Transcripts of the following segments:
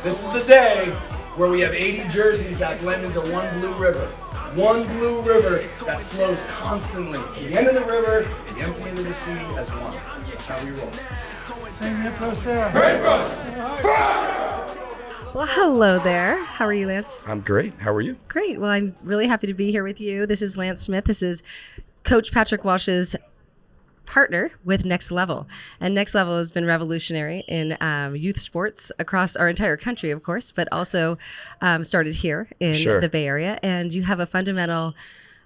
This is the day where we have 80 jerseys that blend into one blue river. One blue river that flows constantly. The end of the river, the empty end of the sea as one. That's how we roll. Sing it for us, Sarah. Hooray for us! Well, hello there. How are you, Lance? I'm great. How are you? Great. Well, I'm really happy to be here with you. This is Lance Smith. This is Coach Patrick Walsh's partner with Next Level. And Next Level has been revolutionary in youth sports across our entire country, of course, but also started here in the Bay Area. And you have a fundamental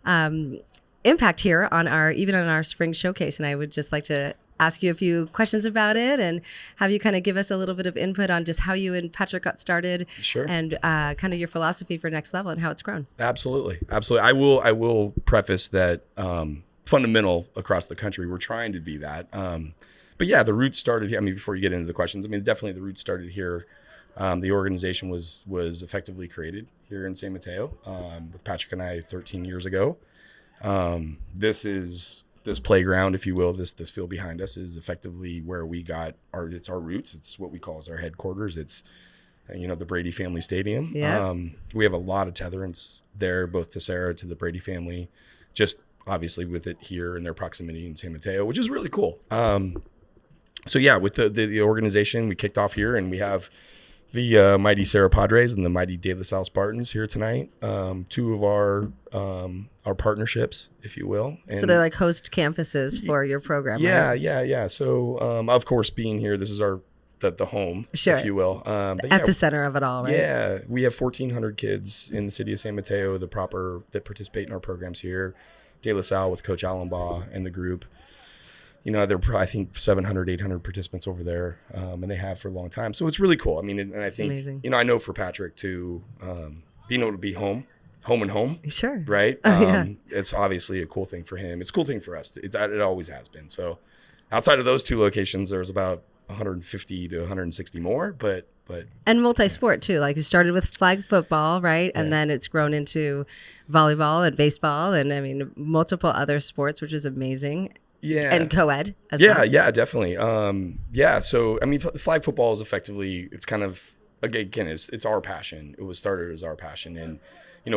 impact here on our spring showcase. And I would just like to ask you a few questions about it and have you kind of give us a little bit of input on just how you and Patrick got started. Sure. And kind of your philosophy for Next Level and how it's grown. Absolutely. I will preface that fundamental across the country. We're trying to be that. But yeah, the roots started here. I mean, before you get into the questions, I mean, definitely the roots started here. The organization was effectively created here in San Mateo with Patrick and I 13 years ago. This playground, if you will, this field behind us is effectively where we got our roots. It's what we call as our headquarters. It's, the Brady family stadium. Yeah. We have a lot of tetherance there, both to Sarah, to the Brady family, just obviously with it here and their proximity in San Mateo, which is really cool. So yeah, with the organization, we kicked off here and we have the mighty Sarah Padres and the mighty De La Salle Spartans here tonight. Two of our partnerships, if you will. And so they're like host campuses for your program, yeah, right? Yeah. So of course, being here, this is the home, sure, if you will. But epicenter of it all, right? Yeah, we have 1,400 kids in the city of San Mateo that participate in our programs here. De La Salle with Coach Allenbaugh and the group. There are, I think, 700, 800 participants over there, and they have for a long time. So it's really cool. I mean, and I think, amazing. I know for Patrick too, being able to be home and home. Sure. Right? Yeah. It's obviously a cool thing for him. It's a cool thing for us. It always has been. So outside of those two locations, there's about 150 to 160 more, but and multi-sport too. Like you started with flag football, right? And then it's grown into volleyball and baseball and I mean multiple other sports, which is amazing. Yeah. And co-ed as well. Yeah, definitely. So I mean flag football is effectively, it's kind of, again, it's our passion. It was started as our passion, and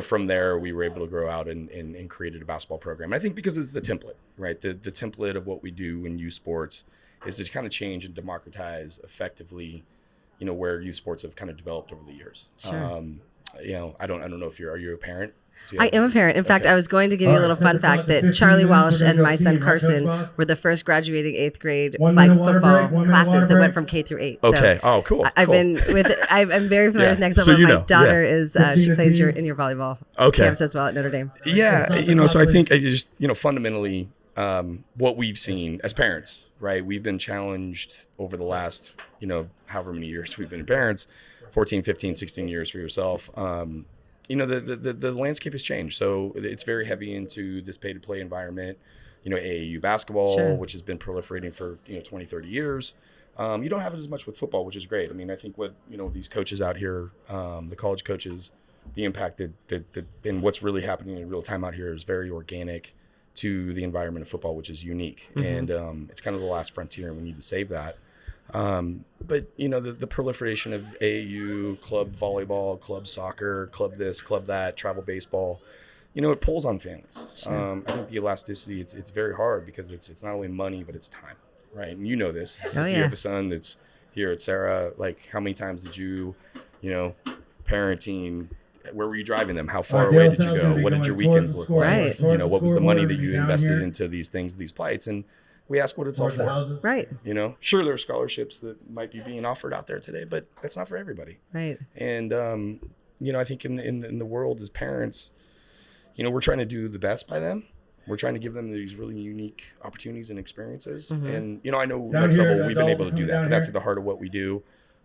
from there we were able to grow out and created a basketball program. I think because it's the template, right? The template of what we do in youth sports is to kind of change and democratize effectively where youth sports have kind of developed over the years. Sure. I don't know if are you a parent? I am a parent. In fact, I was going to give you a little fun fact that Charlie Walsh and my son Carson were the first graduating 8th grade flag football classes that went from K through 8. Okay. So cool. I'm very familiar with Next Level. So my daughter is she plays in your volleyball camps as well at Notre Dame. Yeah. So I think I just fundamentally what we've seen as parents, right? We've been challenged over the last however many years we've been parents, 14, 15, 16 years for yourself. The landscape has changed. So it's very heavy into this pay-to-play environment. AAU basketball, sure, which has been proliferating for 20, 30 years. You don't have it as much with football, which is great. I mean, I think what these coaches out here, the college coaches, the impact that and what's really happening in real time out here is very organic to the environment of football, which is unique. Mm-hmm. And it's kind of the last frontier, and we need to save that. But the proliferation of AAU, club volleyball, club soccer, club this, club that, travel baseball, it pulls on families. Sure. I think the elasticity, it's very hard because it's not only money, but it's time, right? And this. Oh, if yeah. you have a son that's here at Sarah, like how many times did you, parenting, where were you driving them? How far away did you go? What did your weekends look like? Right. What was the money that you invested into these things, these plights? And we ask what it's all for. Right. Sure, there are scholarships that might be being offered out there today, but that's not for everybody. Right. And I think in the world as parents, we're trying to do the best by them. We're trying to give them these really unique opportunities and experiences. Mm-hmm. And I know Next Level, we've been able to do that, but that's at the heart of what we do.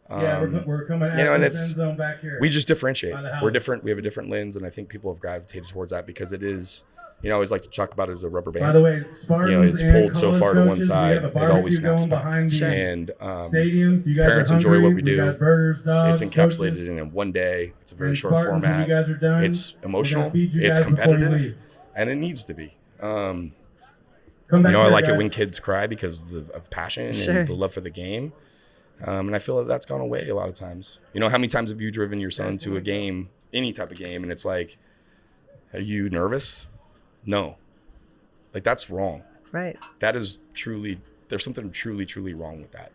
We're coming out and this end zone back here. We just differentiate. We're different. We have a different lens, and I think people have gravitated towards that because it is. I always like to talk about it as a rubber band. By the way, Spartans it's pulled so far to one side, it always snaps back. And parents enjoy what we do. It's encapsulated in one day. It's a very short format. It's emotional. It's competitive, and it needs to be. I like it when kids cry because of passion and the love for the game. And I feel that that's gone away a lot of times. You know, how many times have you driven your son to a game, any type of game, and it's like, are you nervous? No. Like, that's wrong. Right. That is truly, there's something truly, truly wrong with that.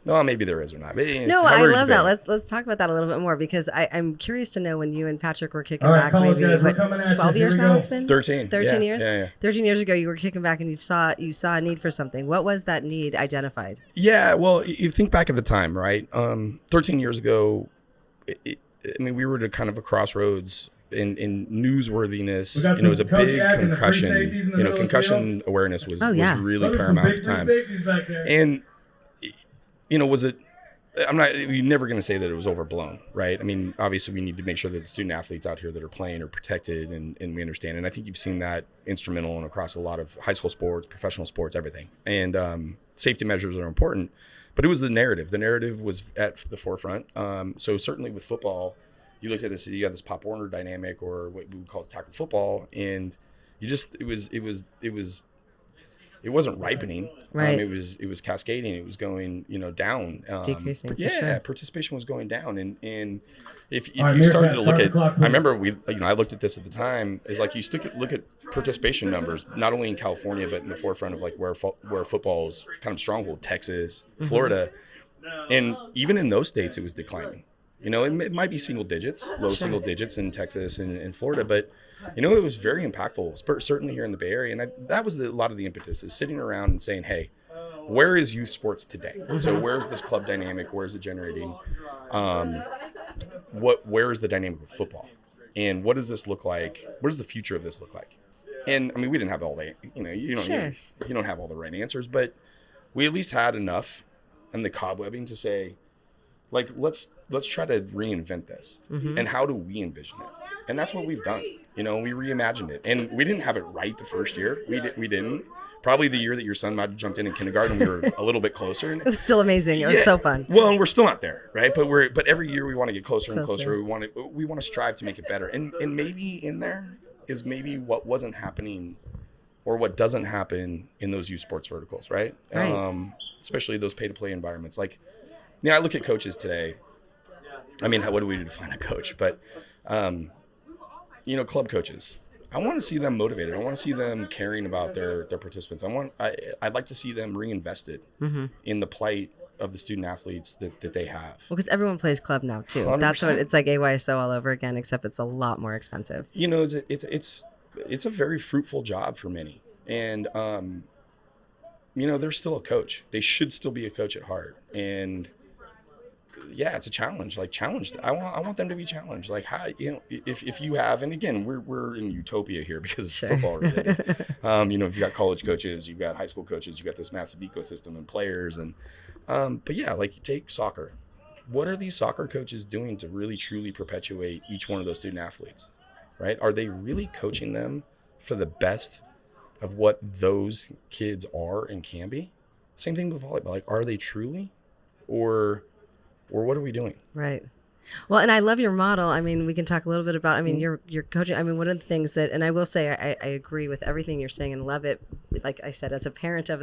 No, maybe there is or not. No, I love that. Let's talk about that a little bit more, because I'm curious to know when you and Patrick were kicking back, maybe guys, what, 12 years now it's been? 13. 13 years? Yeah. 13 years ago you were kicking back and you saw a need for something. What was that need identified? Yeah, well, you think back at the time, right? 13 years ago, we were at kind of a crossroads in newsworthiness. You know, it was a big concussion. You know, concussion awareness was really paramount at the time. And you know, was it? You're never going to say that it was overblown, right? I mean, obviously, we need to make sure that the student athletes out here that are playing are protected, and we understand. And I think you've seen that instrumental and across a lot of high school sports, professional sports, everything. And safety measures are important, but it was the narrative. The narrative was at the forefront. So certainly with football, you looked at this. You had this Pop Warner dynamic, or what we would call tackle football, and it wasn't ripening. Right. It was cascading. It was going, down. Decreasing. Participation was going down. And if you started to look at, I remember I looked at this at the time, is like you look at participation numbers, not only in California, but in the forefront of like where football's kind of stronghold, Texas, Florida. And even in those states, it was declining. You know, it might be single digits, low single digits in Texas and Florida, but it was very impactful, certainly here in the Bay Area. And that was a lot of the impetus, is sitting around and saying, hey, where is youth sports today? So where's this club dynamic? Where's it generating? Where is the dynamic of football? And what does this look like? What does the future of this look like? And we didn't have all the, you don't have all the right answers, but we at least had enough in the cobwebbing to say, like, let's try to reinvent this. And how do we envision it? And that's what we've done. We reimagined it. And we didn't have it right the first year. We didn't. Probably the year that your son might have jumped in kindergarten, we were a little bit closer. And it was still amazing. It was so fun. Well, and we're still not there, right? But every year we want to get closer and closer. We want to strive to make it better. And maybe in there is maybe what wasn't happening, or what doesn't happen in those youth sports verticals, right? Especially those pay-to-play environments. Like, I look at coaches today. What do we define a coach? But, club coaches, I want to see them motivated. I want to see them caring about their participants. I'd like to see them reinvested in the plight of the student athletes that they have. Well, because everyone plays club now too. 100%. That's what it's like, AYSO all over again, except it's a lot more expensive. It's a very fruitful job for many. And, they're still a coach. They should still be a coach at heart. And yeah, it's a challenge. Like, challenged. I want them to be challenged. Like, how, if you have, and again, we're in utopia here because it's football related. If you got college coaches, you've got high school coaches, you've got this massive ecosystem and players, and but yeah, like, you take soccer. What are these soccer coaches doing to really truly perpetuate each one of those student athletes? Right? Are they really coaching them for the best of what those kids are and can be? Same thing with volleyball. Like, are they truly, or what are we doing? Right. Well, and I love your model. We can talk a little bit about, your coaching. One of the things that, and I will say, I agree with everything you're saying and love it. Like I said, as a parent of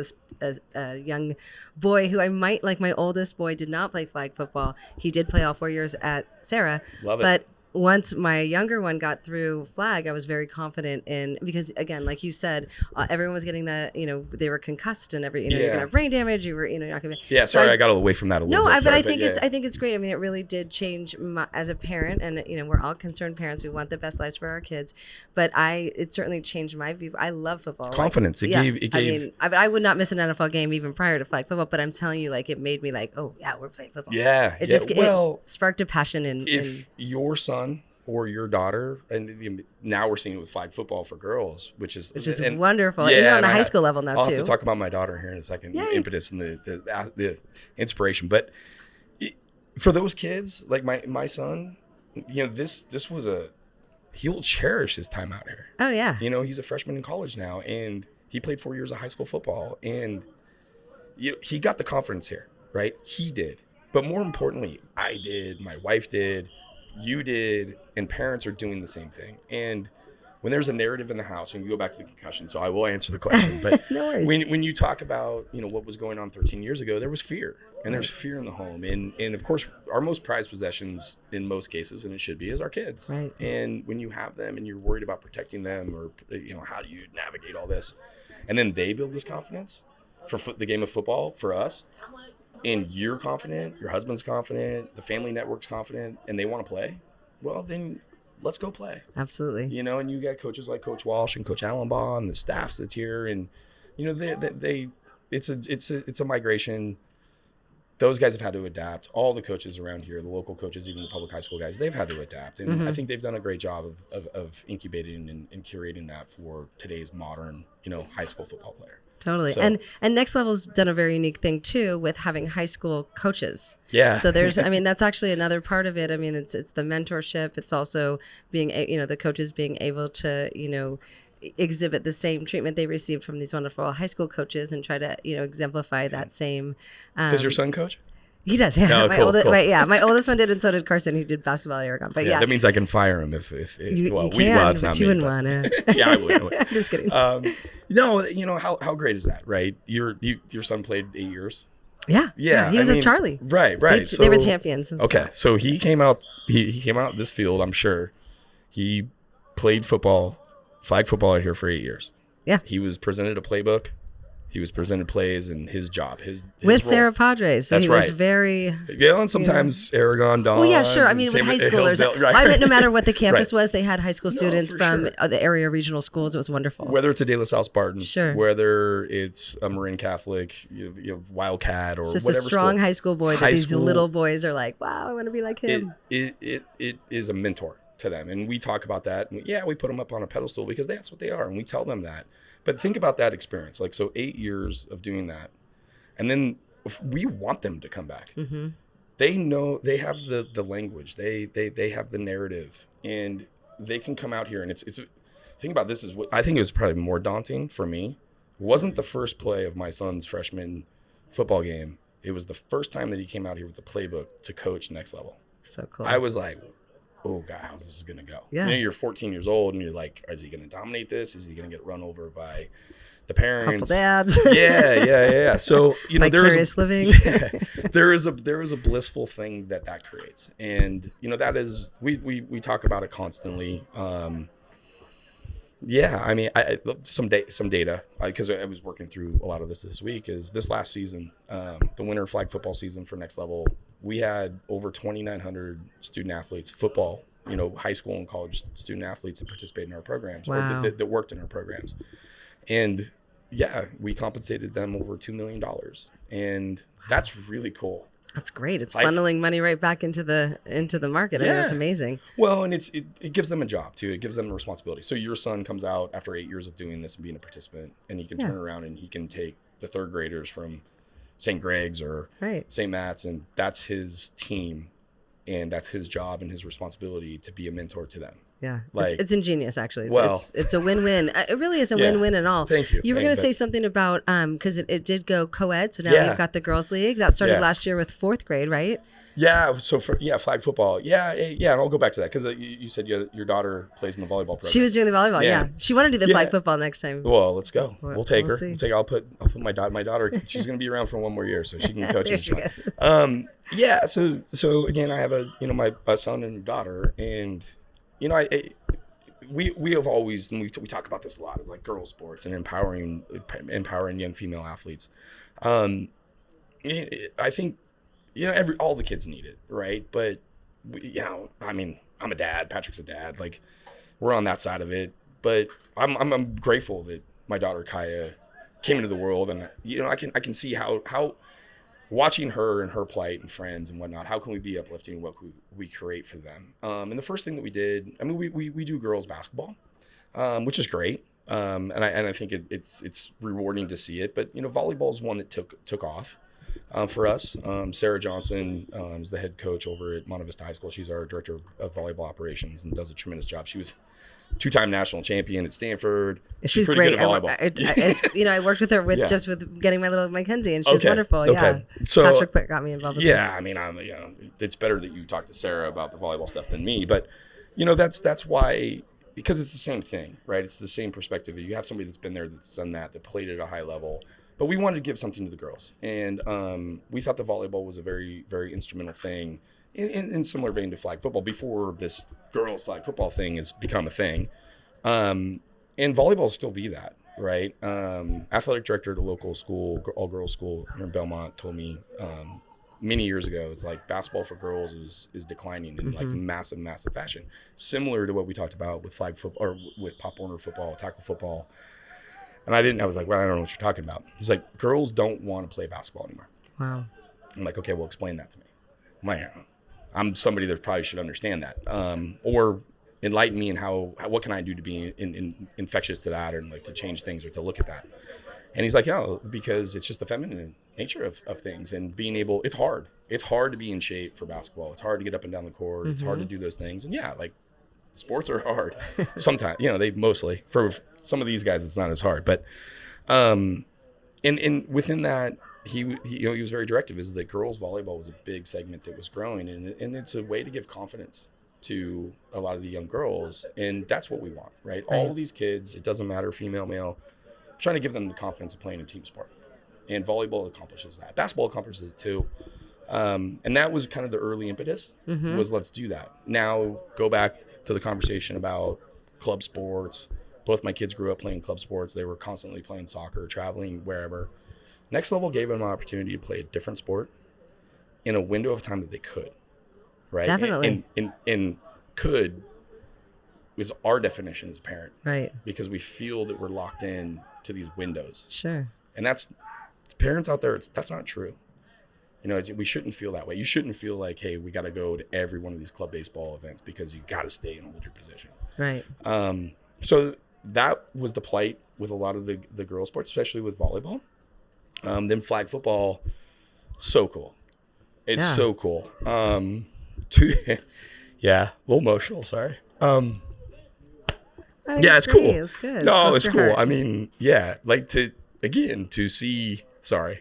a young boy who like my oldest boy did not play flag football. He did play all 4 years at Sarah. Love it. But once my younger one got through flag, I was very confident in, because again, like you said, everyone was getting they were concussed and you're going to have brain damage. You were, you're not going to be. Yeah. Sorry. I got away from that a little bit. No, but I think it's great. It really did change as a parent, and we're all concerned parents. We want the best lives for our kids, but it certainly changed my view. I love football. Confidence. It gave. I would not miss an NFL game even prior to flag football, but I'm telling you, like, it made me like, oh yeah, we're playing football. Yeah. It sparked a passion if your son or your daughter, and now we're seeing it with flag football for girls, which is wonderful. Yeah, even on the high school level now too. I'll have to talk about my daughter here in a second. The impetus and the inspiration. But for those kids, like my son, this was he'll cherish his time out here. Oh yeah. He's a freshman in college now, and he played 4 years of high school football, and he got the confidence here, right? He did. But more importantly, I did, my wife did, you did, and parents are doing the same thing. And when there's a narrative in the house, and we go back to the concussion, so I will answer the question. But No worries. when you talk about, what was going on 13 years ago, there was fear, and there's fear in the home. And of course, our most prized possessions in most cases, and it should be, is our kids. Right. And when you have them and you're worried about protecting them, or, how do you navigate all this? And then they build this confidence for the game of football for us. And you're confident, your husband's confident, the family network's confident, and they want to play. Well, then let's go play. Absolutely. And you got coaches like Coach Walsh and Coach Allenbaugh and the staffs that's here, and it's a migration. Those guys have had to adapt. All the coaches around here, the local coaches, even the public high school guys, they've had to adapt, and I think they've done a great job of incubating and curating that for today's modern, high school football player. Totally. So, and Next Level's done a very unique thing too with having high school coaches. Yeah. So there's, that's actually another part of it. It's the mentorship. It's also being, the coaches being able to, exhibit the same treatment they received from these wonderful high school coaches and try to, exemplify that same. Does your son coach? He does, yeah. Oh, cool. Right, yeah. My oldest one did, and so did Carson. He did basketball at Aragon. But yeah, that means I can fire him if you can, it's not but you me, wouldn't want to. Yeah, I would. I'm just kidding. No, how great is that, right? Your son played 8 years. Yeah. He was with Charlie. Right. They were champions. Okay, so he came out. He came out this field. I'm sure he played football, flag football out here for 8 years. Yeah. He was presented a playbook. He was presented plays and his job, his with role. Sarah Padre. So That's he was right. very. Yeah, and sometimes Aragon Dons. Well, yeah, sure. With high schoolers. Right. I mean, no matter what the campus was, they had high school No, students for from sure. the area regional schools. It was wonderful. Whether it's a De La Salle Spartan, Sure. whether it's a Marin Catholic, Wildcat, or It's just whatever a strong school. high school boy that High these school- little boys are like, wow, I want to be like him. It is a mentor to them, and we talk about that. And we put them up on a pedestal because that's what they are, and we tell them that. But think about that experience, 8 years of doing that, and then we want them to come back. Mm-hmm. They know, they have the language, they have the narrative, and they can come out here. And it's think about this, is what I think it was probably more daunting for me. It wasn't the first play of my son's freshman football game. It was the first time that he came out here with the playbook to coach Next Level. So cool. I was like, oh God, how's this going to go? Yeah. You're 14 years old and you're like, is he going to dominate this? Is he going to get run over by the parents? Couple dads. Yeah. So, Vicarious living. there is a blissful thing that creates. And, that is, we talk about it constantly. Some data, because I was working through a lot of this week, is this last season, the winter flag football season for Next Level, we had over 2,900 student athletes, football, high school and college student athletes that participated in our programs. Wow. Or that worked in our programs. And we compensated them over $2 million. And that's really cool. That's great. It's funneling money right back into the market. I mean, that's amazing. Well, and it gives them a job too. It gives them a responsibility. So your son comes out after 8 years of doing this and being a participant, and he can turn around and he can take the third graders from St. Greg's or St. Matt's, and that's his team, and that's his job and his responsibility to be a mentor to them. Yeah, it's ingenious, actually. It's a win-win. It really is a Yeah. win-win and all. Thank you. You were going to say something about, because it did go co-ed, so now we've got the girls' league. That started last year with fourth grade, right? Yeah, so flag football. Yeah, and I'll go back to that, because you said your daughter plays in the volleyball program. She was doing the volleyball, yeah. She wanted to do the flag football next time. Well, let's go. We'll take her. see. I'll put my daughter. She's going to be around for one more year, so she can coach. There she So again, I have a son and a daughter, and we have always, and we talk about this a lot, like girls sports and empowering young female athletes. I think all the kids need it, right? But I'm a dad. Patrick's a dad. Like, we're on that side of it. But I'm grateful that my daughter Kaya came into the world, and I can see how watching her and her plight and friends and whatnot, how can we be uplifting what we create for them? And the first thing that we did, we do girls basketball, which is great. And I think it's rewarding to see it. But volleyball is one that took off for us. Sarah Johnson is the head coach over at Monte Vista High School. She's our director of volleyball operations and does a tremendous job. She was two-time national champion at Stanford. She's pretty great. good at volleyball. I worked with her just with getting my little Mackenzie, and she's wonderful. Okay. Yeah. So Patrick got me involved with her. it's better that you talk to Sarah about the volleyball stuff than me, but that's why because it's the same thing, right? It's the same perspective. You have somebody that's been there, that's done that played at a high level. But we wanted to give something to the girls. And we thought the volleyball was a very, very instrumental thing in similar vein to flag football before this girls flag football thing has become a thing. And volleyball will still be that, right? Athletic director at a local school, all-girls school here in Belmont, told me many years ago, it's like basketball for girls is declining in like massive fashion, similar to what we talked about with flag football or with Pop Warner football, tackle football. And I was like, well, I don't know what you're talking about. He's like, girls don't want to play basketball anymore. Wow. I'm like, okay, well, explain that to me. I'm somebody that probably should understand that, or enlighten me in what can I do to be infectious to that, or like to change things or to look at that. And he's like, because it's just the feminine nature of things, and being able, it's hard. It's hard to be in shape for basketball. It's hard to get up and down the court. It's hard to do those things. And like sports are hard sometimes, they mostly, for some of these guys, it's not as hard, but, and within that, he was very directive, is that girls volleyball was a big segment that was growing, and it's a way to give confidence to a lot of the young girls. And that's what we want, right? All of these kids, it doesn't matter, female, male, trying to give them the confidence of playing a team sport. And volleyball accomplishes that. Basketball accomplishes it too. And that was kind of the early impetus, was let's do that. Now go back to the conversation about club sports. Both my kids grew up playing club sports. They were constantly playing soccer, traveling wherever. Next Level gave them an opportunity to play a different sport in a window of time that they could, right? Definitely. And could was our definition as a parent. Right. Because we feel that we're locked in to these windows. Sure. And that's, parents out there, that's not true. We shouldn't feel that way. You shouldn't feel like, hey, we got to go to every one of these club baseball events because you got to stay and hold your position. Right. So that was the plight with a lot of the girls' sports, especially with volleyball. Then flag football, so cool. It's so cool. A little emotional, sorry. It's cool. It's good. No, it's cool. Heart. I mean, like to see, to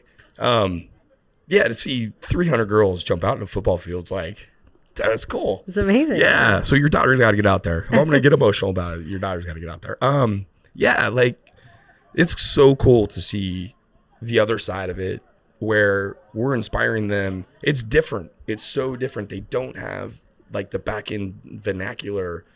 see 300 girls jump out in a football field, like, that's cool. It's amazing. Yeah. So your daughter's got to get out there. If I'm going to get emotional about it, your daughter's got to get out there. Like, it's so cool to see the other side of it where we're inspiring them. It's different. It's so different. They don't have like the back end vernacular.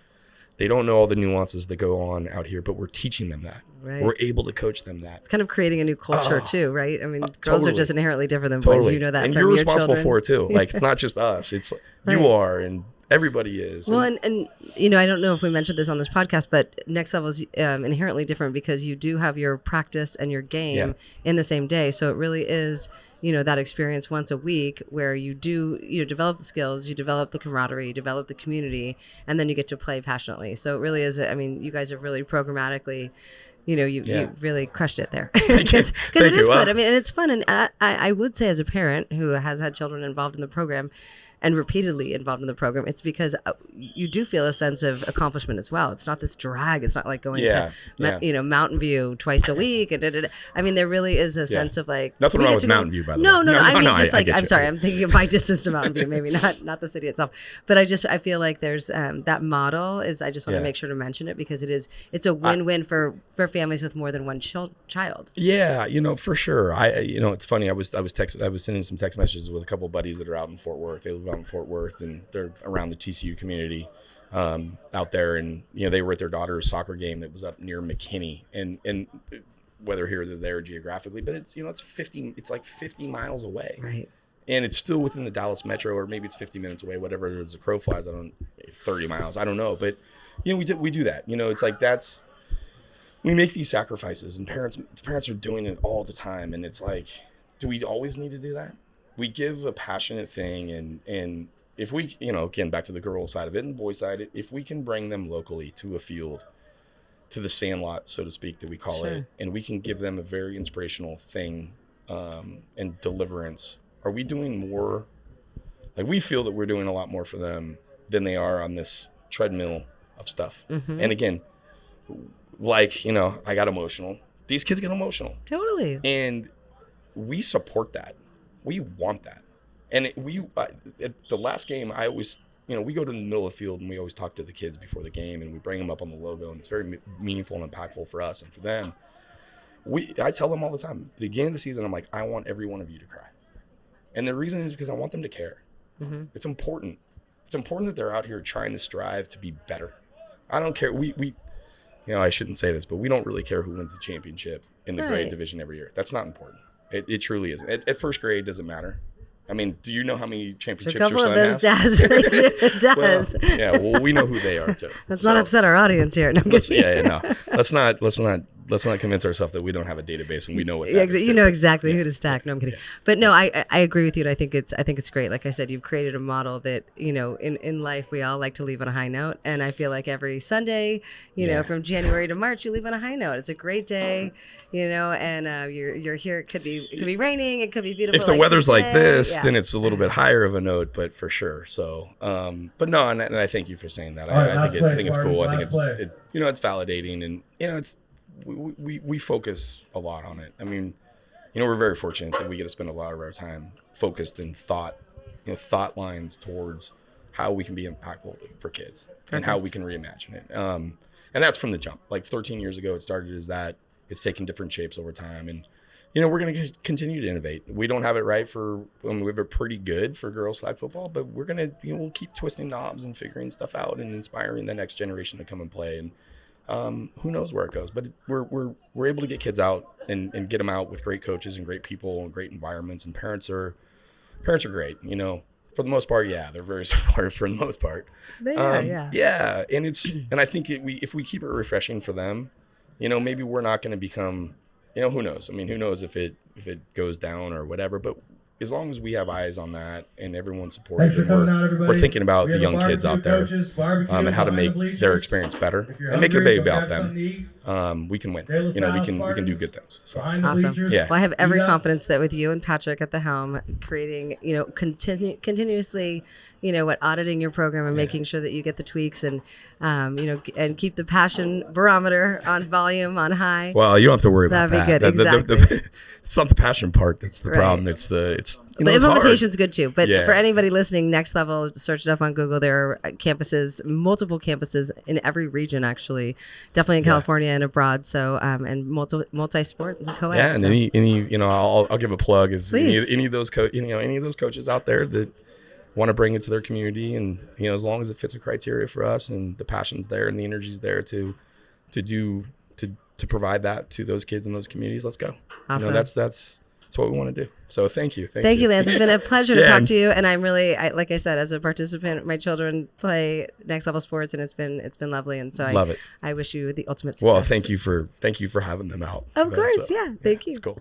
They don't know all the nuances that go on out here, but we're teaching them that. Right. We're able to coach them that. It's kind of creating a new culture too, right? I mean, girls totally. Are just inherently different than boys. You know that, and from you're your responsible children. for it too. Like, it's not just us. It's you are, and everybody is. Well, and I don't know if we mentioned this on this podcast, but Next Level is inherently different because you do have your practice and your game in the same day. So it really is, that experience once a week where you do, develop the skills, you develop the camaraderie, you develop the community, and then you get to play passionately. So it really is, you guys have really programmatically, you really crushed it there. Because it is good. And it's fun. And I would say, as a parent who has had children involved in the program, and repeatedly involved in the program, it's because you do feel a sense of accomplishment as well. It's not this drag. It's not like going to Mountain View twice a week. And there really is a sense of like, nothing wrong with Mountain View, by the way. No. I'm sorry. You. I'm thinking of my distance to Mountain View, maybe not the city itself. But I feel like there's that model is. I just want to make sure to mention it because it's a win-win for families with more than one child. Yeah, for sure. It's funny. I was sending some text messages with a couple of buddies that are out in Fort Worth. They live out in Fort Worth, and they're around the TCU community out there. And they were at their daughter's soccer game that was up near McKinney, and whether here or there geographically, but it's it's like 50 miles away, right? And it's still within the Dallas metro, or maybe it's 50 minutes away, whatever it is. The crow flies. 30 miles. I don't know, but we do that. It's like we make these sacrifices, and parents are doing it all the time, and it's like, do we always need to do that? We give a passionate thing, and if we, again, back to the girl side of it and boy side, if we can bring them locally to a field, to the sandlot, so to speak, that we call it, and we can give them a very inspirational thing and deliverance, are we doing more? Like, we feel that we're doing a lot more for them than they are on this treadmill of stuff. And again, I got emotional. These kids get emotional. Totally. And we support that. We want that. And at the last game, I always we go to the middle of the field and we always talk to the kids before the game, and we bring them up on the logo, and it's very meaningful and impactful for us and for them. I tell them all the time, the beginning of the season, I'm like, I want every one of you to cry. And the reason is because I want them to care. Mm-hmm. It's important. It's important that they're out here trying to strive to be better. I don't care. I shouldn't say this, but we don't really care who wins the championship in the grade division every year. That's not important. It truly isn't. At first grade, doesn't matter. I mean, do you know how many championships your son has? It does. Well, we know who they are too. Let's not upset our audience here. No, Let's not convince ourselves that we don't have a database and we know what that is. You know exactly who to stack. No, I'm kidding. But no, I agree with you. And I think it's great. Like I said, you've created a model that, in life, we all like to leave on a high note. And I feel like every Sunday, from January to March, you leave on a high note. It's a great day, and you're here. It could be raining. It could be beautiful. If the weather's like this, then it's a little bit higher of a note, but for sure. So, but no, and I thank you for saying that. I think it's cool. I think it's validating, and we focus a lot on it. I mean, we're very fortunate that we get to spend a lot of our time focused in thought lines towards how we can be impactful for kids and how we can reimagine it. And that's from the jump. Like 13 years ago, it started as that. It's taken different shapes over time, and we're going to continue to innovate. We don't have it right we have it pretty good for girls flag football, but we're going to we'll keep twisting knobs and figuring stuff out and inspiring the next generation to come and play. And who knows where it goes, but we're able to get kids out and get them out with great coaches and great people and great environments, and parents are great. For the most part, they're very supportive for the most part. They are, yeah, and I think if we keep it refreshing for them, maybe we're not going to become, who knows? I mean, who knows if it goes down or whatever, but as long as we have eyes on that and everyone's supporting, we're thinking about the young kids out there and how to make their experience better and make it big about them. We can win. We can do good things. So. Awesome. Yeah. Well, I have every confidence that with you and Patrick at the helm, creating, continuously, auditing your program and making sure that you get the tweaks and, and keep the passion barometer on volume on high. Well, you don't have to worry about that. That'd be good. Exactly. It's not the passion part that's the problem. It's the implementation's good too. But for anybody listening, Next Level, search it up on Google. There are multiple campuses in every region, actually, definitely in California and abroad. So, and multi-sport and co-ed. Yeah, and any I'll give a plug is any of those coaches out there that want to bring it to their community, and as long as it fits a criteria for us and the passion's there and the energy's there to provide that to those kids in those communities, let's go. Awesome. That's what we want to do. So thank you, Lance. It's been a pleasure to talk to you, and I'm really, like I said, as a participant, my children play Next Level Sports, and it's been lovely, and so love it. I wish you the ultimate success. Well, thank you for having them out. Of course, thank you. It's cool.